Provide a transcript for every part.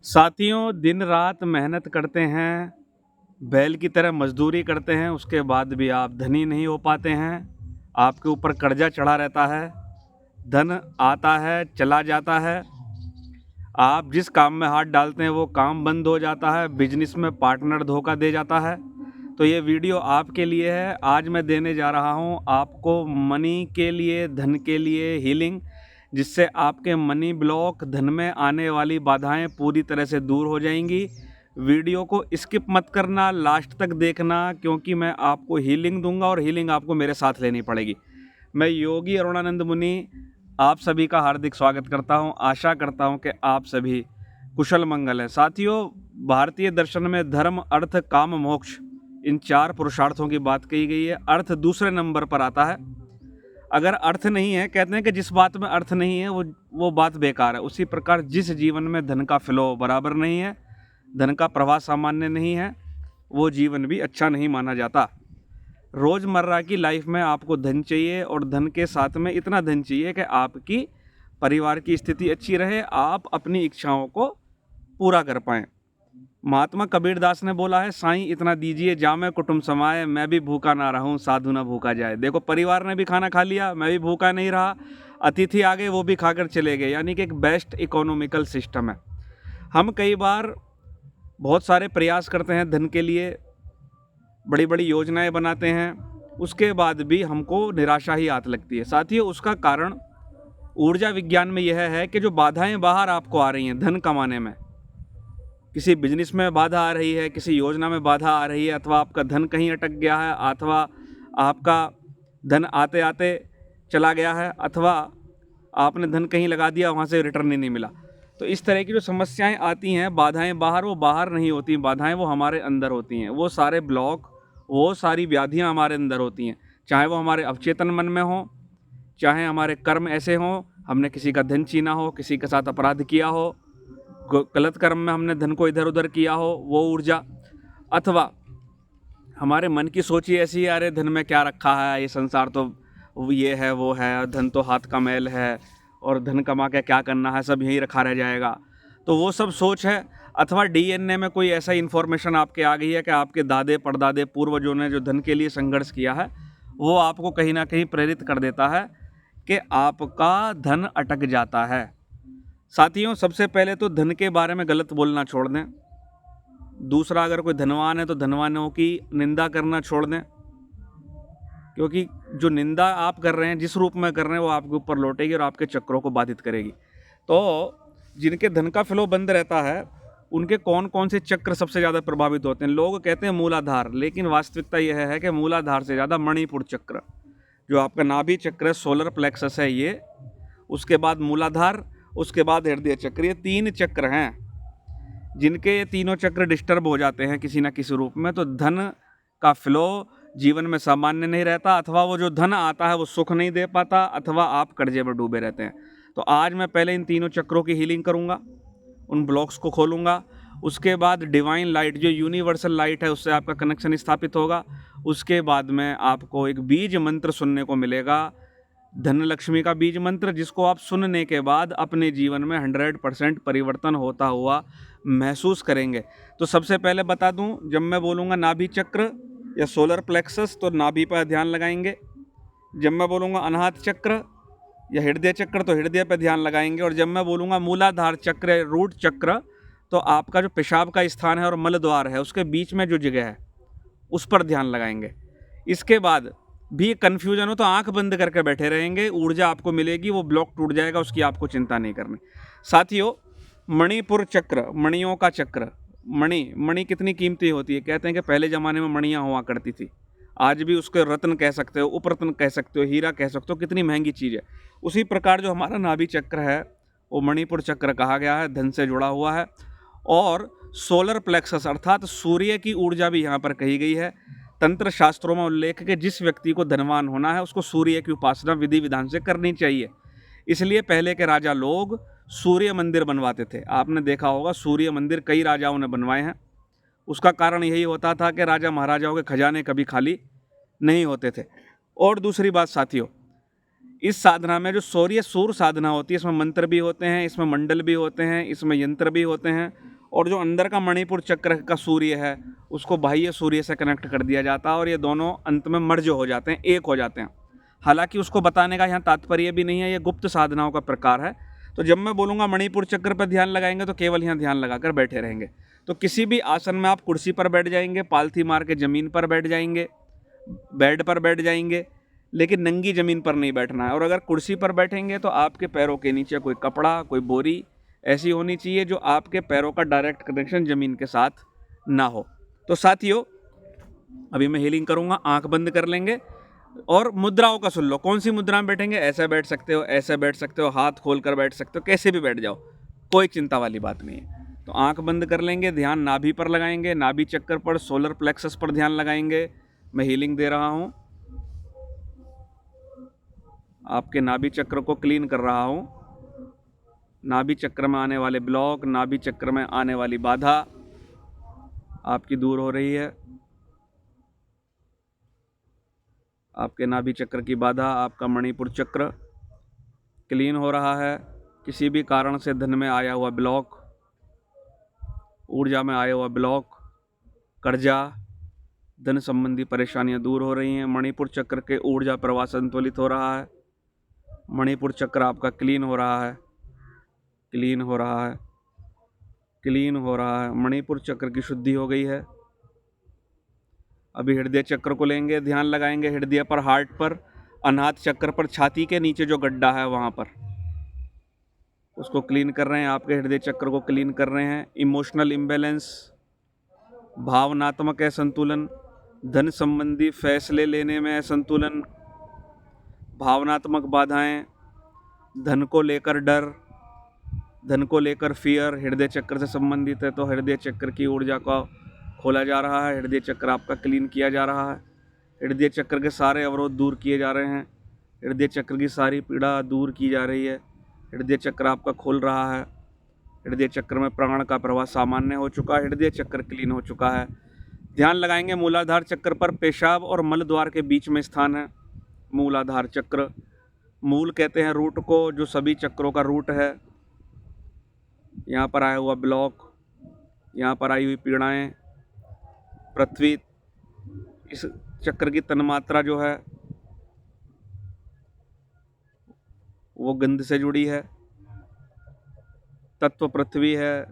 साथियों, दिन रात मेहनत करते हैं, बैल की तरह मजदूरी करते हैं, उसके बाद भी आप धनी नहीं हो पाते हैं। आपके ऊपर कर्जा चढ़ा रहता है, धन आता है, चला जाता है। आप जिस काम में हाथ डालते हैं वो काम बंद हो जाता है, बिजनेस में पार्टनर धोखा दे जाता है। तो ये वीडियो आपके लिए है। आज मैं देने जा रहा हूँ आपको मनी के लिए, धन के लिए हीलिंग, जिससे आपके मनी ब्लॉक, धन में आने वाली बाधाएं पूरी तरह से दूर हो जाएंगी। वीडियो को स्किप मत करना, लास्ट तक देखना, क्योंकि मैं आपको हीलिंग दूंगा और हीलिंग आपको मेरे साथ लेनी पड़ेगी। मैं योगी अरुणानंद मुनि आप सभी का हार्दिक स्वागत करता हूं। आशा करता हूं कि आप सभी कुशल मंगल हैं। साथियों, भारतीय दर्शन में धर्म, अर्थ, काम, मोक्ष, इन 4 पुरुषार्थों की बात कही गई है। अर्थ दूसरे नंबर पर आता है। अगर अर्थ नहीं है, कहते हैं कि जिस बात में अर्थ नहीं है वो बात बेकार है। उसी प्रकार जिस जीवन में धन का फ्लो बराबर नहीं है, धन का प्रवाह सामान्य नहीं है, वो जीवन भी अच्छा नहीं माना जाता। रोज़मर्रा की लाइफ में आपको धन चाहिए और धन के साथ में इतना धन चाहिए कि आपकी परिवार की स्थिति अच्छी रहे, आप अपनी इच्छाओं को पूरा कर पाएँ। महात्मा कबीरदास ने बोला है, साईं इतना दीजिए जामे कुटुंब समाए, मैं भी भूखा ना रहूं साधु ना भूखा जाए। देखो, परिवार ने भी खाना खा लिया, मैं भी भूखा नहीं रहा, अतिथि आ गए वो भी खाकर चले गए, यानी कि एक बेस्ट इकोनॉमिकल सिस्टम है। हम कई बार बहुत सारे प्रयास करते हैं धन के लिए, बड़ी बड़ी योजनाएं बनाते हैं, उसके बाद भी हमको निराशा ही आती लगती है। साथियों, उसका कारण ऊर्जा विज्ञान में यह है कि जो बाधाएं बाहर आपको आ रही हैं धन कमाने में, किसी बिजनेस में बाधा आ रही है, किसी योजना में बाधा आ रही है, अथवा आपका धन कहीं अटक गया है, अथवा आपका धन आते आते चला गया है, अथवा आपने धन कहीं लगा दिया, वहाँ से रिटर्न ही नहीं मिला। तो इस तरह की जो समस्याएं आती हैं, बाधाएं बाहर, वो बाहर नहीं होती, बाधाएं वो हमारे अंदर होती हैं। वो सारे ब्लॉक, वो सारी व्याधियां हमारे अंदर होती हैं, चाहे वो हमारे अवचेतन मन में हो, चाहे हमारे कर्म ऐसे हों, हमने किसी का धन छीना हो, किसी के साथ अपराध किया हो, गलत कर्म में हमने धन को इधर उधर किया हो, वो ऊर्जा, अथवा हमारे मन की सोच ही ऐसी है, अरे धन में क्या रखा है, ये संसार तो ये है वो है, धन तो हाथ का मैल है, और धन कमा के क्या करना है, सब यहीं रखा रह जाएगा। तो वो सब सोच है। अथवा डीएनए में कोई ऐसा इन्फॉर्मेशन आपके आ गई है कि आपके दादे परदादे पूर्वजों ने जो धन के लिए संघर्ष किया है, वो आपको कहीं ना कहीं प्रेरित कर देता है कि आपका धन अटक जाता है। साथियों, सबसे पहले तो धन के बारे में गलत बोलना छोड़ दें। दूसरा, अगर कोई धनवान है तो धनवानों की निंदा करना छोड़ दें, क्योंकि जो निंदा आप कर रहे हैं, जिस रूप में कर रहे हैं, वो आपके ऊपर लौटेगी और आपके चक्रों को बाधित करेगी। तो जिनके धन का फ्लो बंद रहता है, उनके कौन कौन से चक्र सबसे ज़्यादा प्रभावित होते हैं? लोग कहते हैं मूलाधार, लेकिन वास्तविकता यह है कि मूलाधार से ज़्यादा मणिपुर चक्र, जो आपका नाभि चक्र है, सोलर प्लेक्सस है ये, उसके बाद मूलाधार, उसके बाद हृदय चक्र, ये 3 चक्र हैं। जिनके ये तीनों चक्र डिस्टर्ब हो जाते हैं किसी ना किसी रूप में, तो धन का फ्लो जीवन में सामान्य नहीं रहता, अथवा वो जो धन आता है वो सुख नहीं दे पाता, अथवा आप कर्जे में डूबे रहते हैं। तो आज मैं पहले इन तीनों चक्रों की हीलिंग करूंगा, उन ब्लॉक्स को खोलूंगा। उसके बाद डिवाइन लाइट, जो यूनिवर्सल लाइट है, उससे आपका कनेक्शन स्थापित होगा। उसके बाद में आपको एक बीज मंत्र सुनने को मिलेगा, धन लक्ष्मी का बीज मंत्र, जिसको आप सुनने के बाद अपने जीवन में 100% परिवर्तन होता हुआ महसूस करेंगे। तो सबसे पहले बता दूं, जब मैं बोलूँगा नाभि चक्र या सोलर प्लेक्सस, तो नाभि पर ध्यान लगाएंगे। जब मैं बोलूँगा अनाहत चक्र या हृदय चक्र, तो हृदय पर ध्यान लगाएंगे। और जब मैं बोलूँगा मूलाधार चक्र, रूट चक्र, तो आपका जो पेशाब का स्थान है और मल द्वार है, उसके बीच में जो जगह है, उस पर ध्यान लगाएंगे। इसके बाद भी कन्फ्यूजन हो तो आंख बंद करके बैठे रहेंगे, ऊर्जा आपको मिलेगी, वो ब्लॉक टूट जाएगा, उसकी आपको चिंता नहीं करनी। साथियों, मणिपुर चक्र, मणियों का चक्र, मणि कितनी कीमती होती है। कहते हैं कि पहले ज़माने में मणियाँ हुआ करती थी, आज भी उसके रत्न कह सकते हो, उपरत्न कह सकते हो, हीरा कह सकते हो, कितनी महंगी चीज़ है। उसी प्रकार जो हमारा नाभि चक्र है, वो मणिपुर चक्र कहा गया है, धन से जुड़ा हुआ है। और सोलर प्लेक्सस अर्थात सूर्य की ऊर्जा भी यहाँ पर कही गई है। तंत्र शास्त्रों में उल्लेख है कि जिस व्यक्ति को धनवान होना है, उसको सूर्य की उपासना विधि विधान से करनी चाहिए। इसलिए पहले के राजा लोग सूर्य मंदिर बनवाते थे। आपने देखा होगा, सूर्य मंदिर कई राजाओं ने बनवाए हैं। उसका कारण यही होता था कि राजा महाराजाओं के खजाने कभी खाली नहीं होते थे। और दूसरी बात साथियों, इस साधना में जो सूर्य साधना होती है, इसमें मंत्र भी होते हैं, इसमें मंडल भी होते हैं, इसमें यंत्र भी होते हैं, और जो अंदर का मणिपुर चक्र का सूर्य है उसको बाह्य सूर्य से कनेक्ट कर दिया जाता है और ये दोनों अंत में मर्ज हो जाते हैं, एक हो जाते हैं। हालांकि उसको बताने का यहाँ तात्पर्य भी नहीं है, ये गुप्त साधनाओं का प्रकार है। तो जब मैं बोलूँगा मणिपुर चक्र पर ध्यान लगाएंगे तो केवल यहाँ ध्यान लगाकर बैठे रहेंगे। तो किसी भी आसन में आप कुर्सी पर बैठ जाएंगे, पालथी मार के ज़मीन पर बैठ जाएंगे, बेड पर बैठ जाएंगे, लेकिन नंगी ज़मीन पर नहीं बैठना है। और अगर कुर्सी पर बैठेंगे तो आपके पैरों के नीचे कोई कपड़ा, कोई बोरी ऐसी होनी चाहिए जो आपके पैरों का डायरेक्ट कनेक्शन ज़मीन के साथ ना हो। तो साथियों, अभी मैं हीलिंग करूँगा, आंख बंद कर लेंगे और मुद्राओं का सुन लो। कौन सी मुद्रा में बैठेंगे? ऐसे बैठ सकते हो, ऐसे बैठ सकते हो, हाथ खोल कर बैठ सकते हो, कैसे भी बैठ जाओ, कोई चिंता वाली बात नहीं है। तो आंख बंद कर लेंगे, ध्यान नाभि पर लगाएंगे, नाभि चक्कर पर, सोलर प्लेक्सस पर ध्यान लगाएंगे। मैं हीलिंग दे रहा हूँ, आपके नाभि चक्र को क्लीन कर रहा हूँ। नाभि चक्र में आने वाले ब्लॉक, नाभि चक्र में आने वाली बाधा आपकी दूर हो रही है। आपके नाभि चक्र की बाधा, आपका मणिपुर चक्र क्लीन हो रहा है। किसी भी कारण से धन में आया हुआ ब्लॉक, ऊर्जा में आया हुआ ब्लॉक, कर्जा, धन संबंधी परेशानियां दूर हो रही हैं। मणिपुर चक्र के ऊर्जा प्रवाह संतुलित हो रहा है। मणिपुर चक्र आपका क्लीन हो रहा है, क्लीन हो रहा है, क्लीन हो रहा है। मणिपुर चक्र की शुद्धि हो गई है। अभी हृदय चक्र को लेंगे, ध्यान लगाएंगे हृदय पर, हार्ट पर, अनाहत चक्र पर, छाती के नीचे जो गड्ढा है वहाँ पर, उसको क्लीन कर रहे हैं। आपके हृदय चक्र को क्लीन कर रहे हैं। इमोशनल इम्बैलेंस, भावनात्मक असंतुलन, धन संबंधी फैसले लेने में असंतुलन, भावनात्मक बाधाएं, धन को लेकर डर, धन को लेकर फियर हृदय चक्र से संबंधित है। तो हृदय चक्र की ऊर्जा को खोला जा रहा है, हृदय चक्र आपका क्लीन किया जा रहा है, हृदय चक्र के सारे अवरोध दूर किए जा रहे हैं, हृदय चक्र की सारी पीड़ा दूर की जा रही है, हृदय चक्र आपका खुल रहा है, हृदय चक्र में प्राण का प्रवाह सामान्य हो चुका है, हृदय चक्र क्लीन हो चुका है। ध्यान लगाएंगे मूलाधार चक्र पर, पेशाब और मल द्वार के बीच में स्थान है मूलाधार चक्र। मूल कहते हैं रूट को, जो सभी चक्रों का रूट है। यहाँ पर आया हुआ ब्लॉक, यहाँ पर आई हुई पीड़ाएं, पृथ्वी, इस चक्र की तन्मात्रा जो है वो गंध से जुड़ी है। तत्व पृथ्वी है,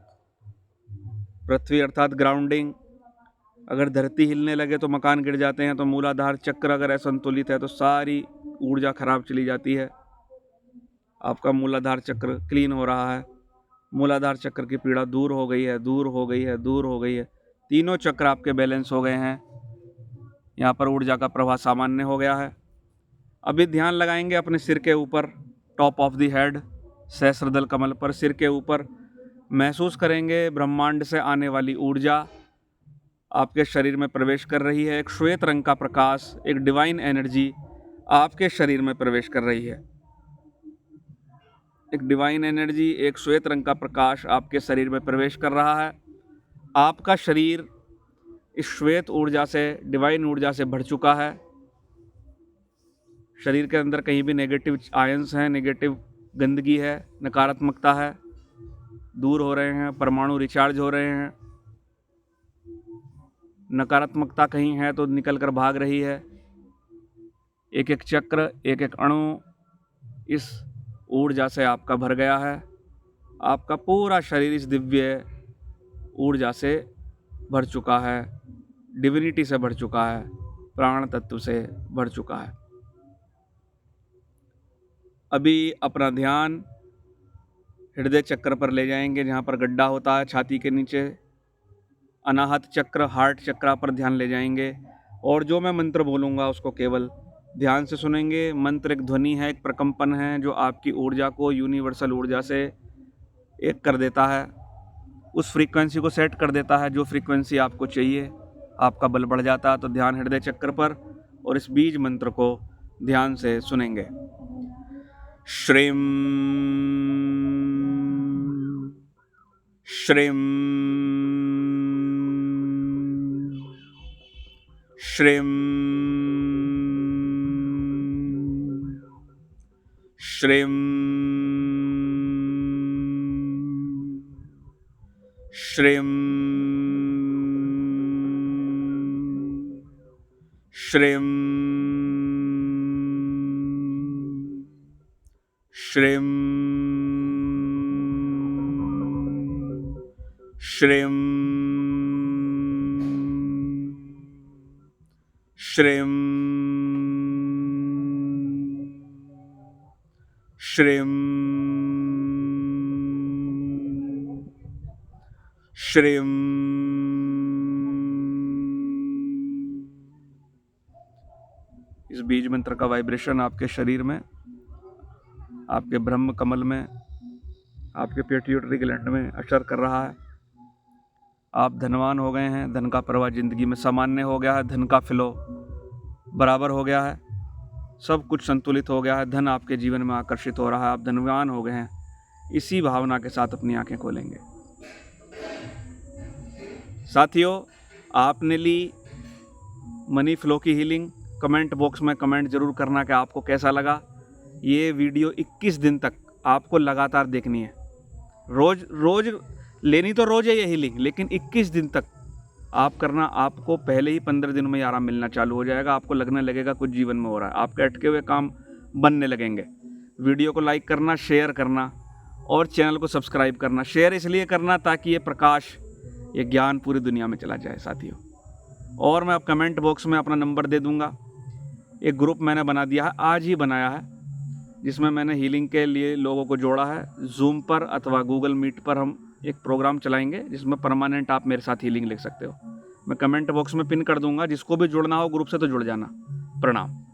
पृथ्वी अर्थात ग्राउंडिंग। अगर धरती हिलने लगे तो मकान गिर जाते हैं। तो मूलाधार चक्र अगर असंतुलित है तो सारी ऊर्जा खराब चली जाती है। आपका मूलाधार चक्र क्लीन हो रहा है, मूलाधार चक्र की पीड़ा दूर हो गई है, दूर हो गई है, दूर हो गई है। तीनों चक्र आपके बैलेंस हो गए हैं। यहाँ पर ऊर्जा का प्रवाह सामान्य हो गया है। अभी ध्यान लगाएंगे अपने सिर के ऊपर, टॉप ऑफ द हेड, सहस्रदल कमल पर, सिर के ऊपर। महसूस करेंगे ब्रह्मांड से आने वाली ऊर्जा आपके शरीर में प्रवेश कर रही है। एक श्वेत रंग का प्रकाश, एक डिवाइन एनर्जी आपके शरीर में प्रवेश कर रही है। एक डिवाइन एनर्जी, एक श्वेत रंग का प्रकाश आपके शरीर में प्रवेश कर रहा है। आपका शरीर इस श्वेत ऊर्जा से, डिवाइन ऊर्जा से भर चुका है। शरीर के अंदर कहीं भी नेगेटिव आयंस हैं, नेगेटिव गंदगी है, नकारात्मकता है, दूर हो रहे हैं। परमाणु रिचार्ज हो रहे हैं। नकारात्मकता कहीं है तो निकल कर भाग रही है। एक एक चक्र, एक एक अणु इस ऊर्जा से आपका भर गया है। आपका पूरा शरीर इस दिव्य ऊर्जा से भर चुका है, डिविनिटी से भर चुका है, प्राण तत्व से भर चुका है। अभी अपना ध्यान हृदय चक्र पर ले जाएंगे, जहाँ पर गड्ढा होता है छाती के नीचे। अनाहत चक्र, हार्ट चक्र पर ध्यान ले जाएंगे और जो मैं मंत्र बोलूँगा उसको केवल ध्यान से सुनेंगे। मंत्र एक ध्वनि है, एक प्रकंपन है जो आपकी ऊर्जा को यूनिवर्सल ऊर्जा से एक कर देता है, उस फ्रीक्वेंसी को सेट कर देता है जो फ्रीक्वेंसी आपको चाहिए। आपका बल बढ़ जाता है। तो ध्यान हृदय चक्र पर और इस बीज मंत्र को ध्यान से सुनेंगे। श्रीं श्रीं श्रीं श्रीं श्रीं श्रीं श्रीं श्रीं श्रीं श्रीं श्रीं इस बीज मंत्र का वाइब्रेशन आपके शरीर में, आपके ब्रह्म कमल में, आपके पिट्यूटरी ग्लैंड में असर कर रहा है। आप धनवान हो गए हैं, धन का प्रवाह जिंदगी में सामान्य हो गया है, धन का फ्लो बराबर हो गया है, सब कुछ संतुलित हो गया है, धन आपके जीवन में आकर्षित हो रहा है, आप धनवान हो गए हैं। इसी भावना के साथ अपनी आंखें खोलेंगे। साथियों, आपने ली मनी फ्लो की हीलिंग। कमेंट बॉक्स में कमेंट जरूर करना कि आपको कैसा लगा। ये वीडियो 21 दिन तक आपको लगातार देखनी है। रोज लेनी तो रोज़ है ये हीलिंग, लेकिन 21 दिन तक आप करना। आपको पहले ही 15 दिन में ही आराम मिलना चालू हो जाएगा। आपको लगने लगेगा कुछ जीवन में हो रहा है, आपके अटके हुए काम बनने लगेंगे। वीडियो को लाइक करना, शेयर करना और चैनल को सब्सक्राइब करना। शेयर इसलिए करना ताकि ये प्रकाश, ये ज्ञान पूरी दुनिया में चला जाए साथियों। और मैं अब कमेंट बॉक्स में अपना नंबर दे दूँगा। एक ग्रुप मैंने बना दिया है, आज ही बनाया है, जिसमें मैंने हीलिंग के लिए लोगों को जोड़ा है। जूम पर अथवा गूगल मीट पर हम एक प्रोग्राम चलाएंगे जिसमें परमानेंट आप मेरे साथ हीलिंग लिख सकते हो। मैं कमेंट बॉक्स में पिन कर दूंगा। जिसको भी जुड़ना हो ग्रुप से तो जुड़ जाना। प्रणाम।